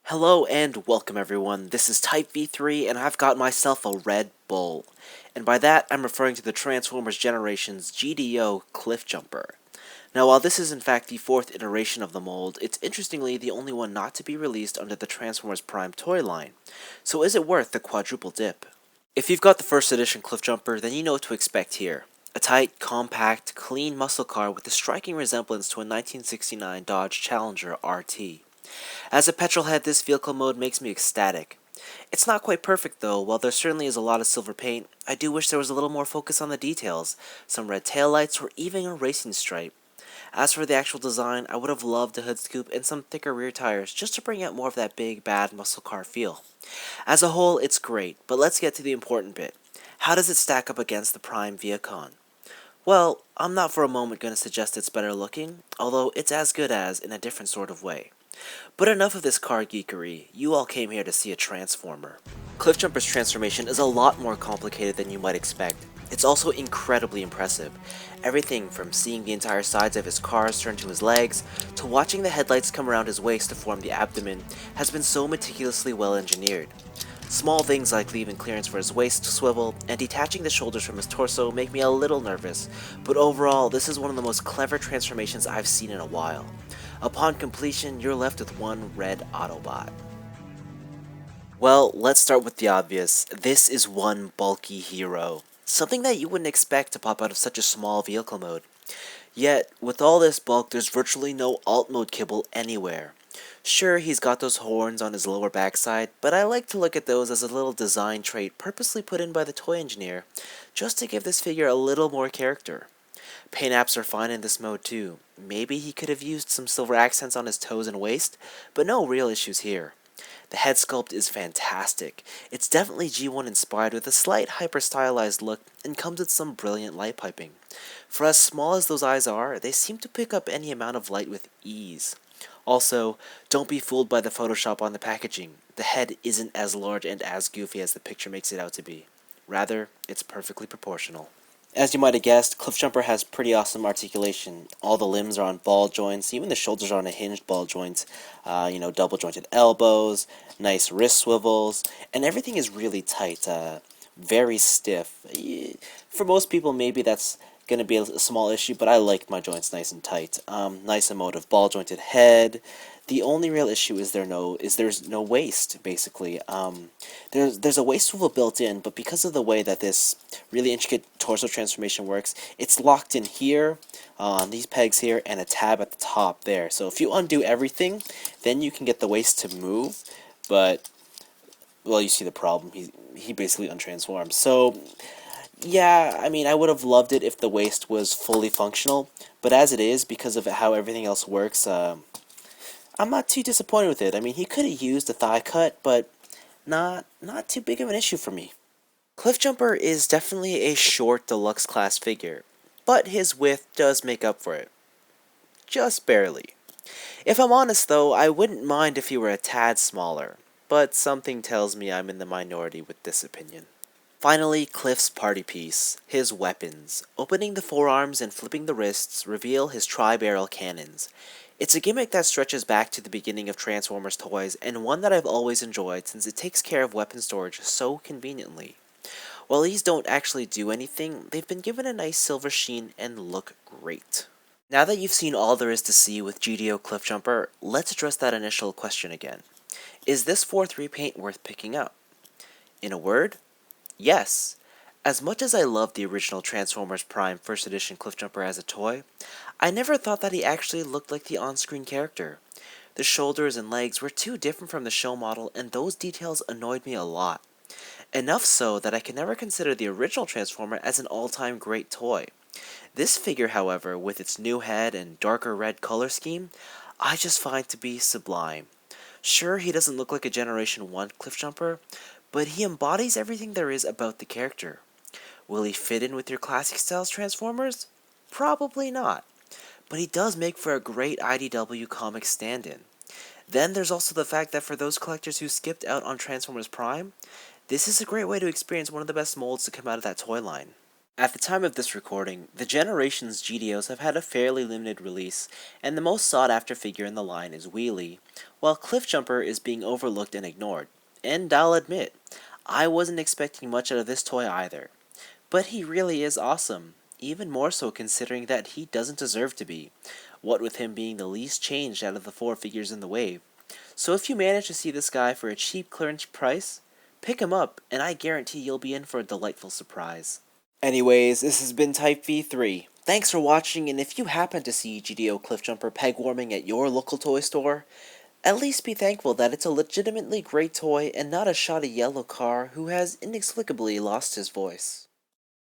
Hello and welcome everyone, this is Type V3 and I've got myself a Red Bull. And by that, I'm referring to the Transformers Generation's GDO Cliffjumper. Now while this is in fact the fourth iteration of the mold, it's interestingly the only one not to be released under the Transformers Prime toy line. So is it worth the quadruple dip? If you've got the first edition Cliffjumper, then you know what to expect here. A tight, compact, clean muscle car with a striking resemblance to a 1969 Dodge Challenger RT. As a petrolhead, this vehicle mode makes me ecstatic. It's not quite perfect though. While there certainly is a lot of silver paint, I do wish there was a little more focus on the details, some red taillights or even a racing stripe. As for the actual design, I would have loved a hood scoop and some thicker rear tires just to bring out more of that big, bad muscle car feel. As a whole, it's great, but let's get to the important bit. How does it stack up against the Prime Viacon? Well, I'm not for a moment going to suggest it's better looking, although it's as good as in a different sort of way. But enough of this car geekery, you all came here to see a Transformer. Cliffjumper's transformation is a lot more complicated than you might expect. It's also incredibly impressive. Everything from seeing the entire sides of his cars turn to his legs, to watching the headlights come around his waist to form the abdomen, has been so meticulously well engineered. Small things like leaving clearance for his waist to swivel and detaching the shoulders from his torso make me a little nervous, but overall this is one of the most clever transformations I've seen in a while. Upon completion, you're left with one red Autobot. Well, let's start with the obvious. This is one bulky hero. Something that you wouldn't expect to pop out of such a small vehicle mode. Yet, with all this bulk, there's virtually no alt mode kibble anywhere. Sure, he's got those horns on his lower backside, but I like to look at those as a little design trait purposely put in by the toy engineer, just to give this figure a little more character. Paint apps are fine in this mode too. Maybe he could have used some silver accents on his toes and waist, but no real issues here. The head sculpt is fantastic. It's definitely G1 inspired with a slight hyper-stylized look and comes with some brilliant light piping. For as small as those eyes are, they seem to pick up any amount of light with ease. Also, don't be fooled by the Photoshop on the packaging. The head isn't as large and as goofy as the picture makes it out to be. Rather, it's perfectly proportional. As you might have guessed, Cliffjumper has pretty awesome articulation. All the limbs are on ball joints, even the shoulders are on a hinged ball joint. Double jointed elbows, nice wrist swivels, and everything is really tight, very stiff. For most people, maybe that's going to be a small issue, but I like my joints nice and tight. Nice emotive ball jointed head. The only real issue is there's no waist, basically. There's a waist swivel built in, but because of the way that this really intricate torso transformation works, it's locked in here, on these pegs here, and a tab at the top there. So if you undo everything, then you can get the waist to move, but, well, you see the problem. He basically untransforms. So, yeah, I mean, I would have loved it if the waist was fully functional, but as it is, because of how everything else works, I'm not too disappointed with it. I mean, he could have used a thigh cut, but not too big of an issue for me. Cliffjumper is definitely a short deluxe class figure, but his width does make up for it. Just barely. If I'm honest though, I wouldn't mind if he were a tad smaller, but something tells me I'm in the minority with this opinion. Finally, Cliff's party piece, his weapons. Opening the forearms and flipping the wrists reveal his tri-barrel cannons. It's a gimmick that stretches back to the beginning of Transformers toys, and one that I've always enjoyed since it takes care of weapon storage so conveniently. While these don't actually do anything, they've been given a nice silver sheen and look great. Now that you've seen all there is to see with GDO Cliffjumper, let's address that initial question again. Is this 4-3 paint worth picking up? In a word, yes. As much as I loved the original Transformers Prime First Edition Cliffjumper as a toy, I never thought that he actually looked like the on-screen character. The shoulders and legs were too different from the show model, and those details annoyed me a lot. Enough so that I can never consider the original Transformer as an all-time great toy. This figure, however, with its new head and darker red color scheme, I just find to be sublime. Sure, he doesn't look like a Generation 1 Cliffjumper, but he embodies everything there is about the character. Will he fit in with your classic styles Transformers? Probably not. But he does make for a great IDW comic stand-in. Then there's also the fact that for those collectors who skipped out on Transformers Prime, this is a great way to experience one of the best molds to come out of that toy line. At the time of this recording, the Generations GDOs have had a fairly limited release, and the most sought after figure in the line is Wheelie, while Cliffjumper is being overlooked and ignored. And I'll admit, I wasn't expecting much out of this toy either. But he really is awesome, even more so considering that he doesn't deserve to be, what with him being the least changed out of the 4 figures in the wave. So if you manage to see this guy for a cheap clearance price, pick him up, and I guarantee you'll be in for a delightful surprise. Anyways, this has been Type V3. Thanks for watching, and if you happen to see GDO Cliffjumper peg warming at your local toy store, at least be thankful that it's a legitimately great toy and not a shoddy yellow car who has inexplicably lost his voice.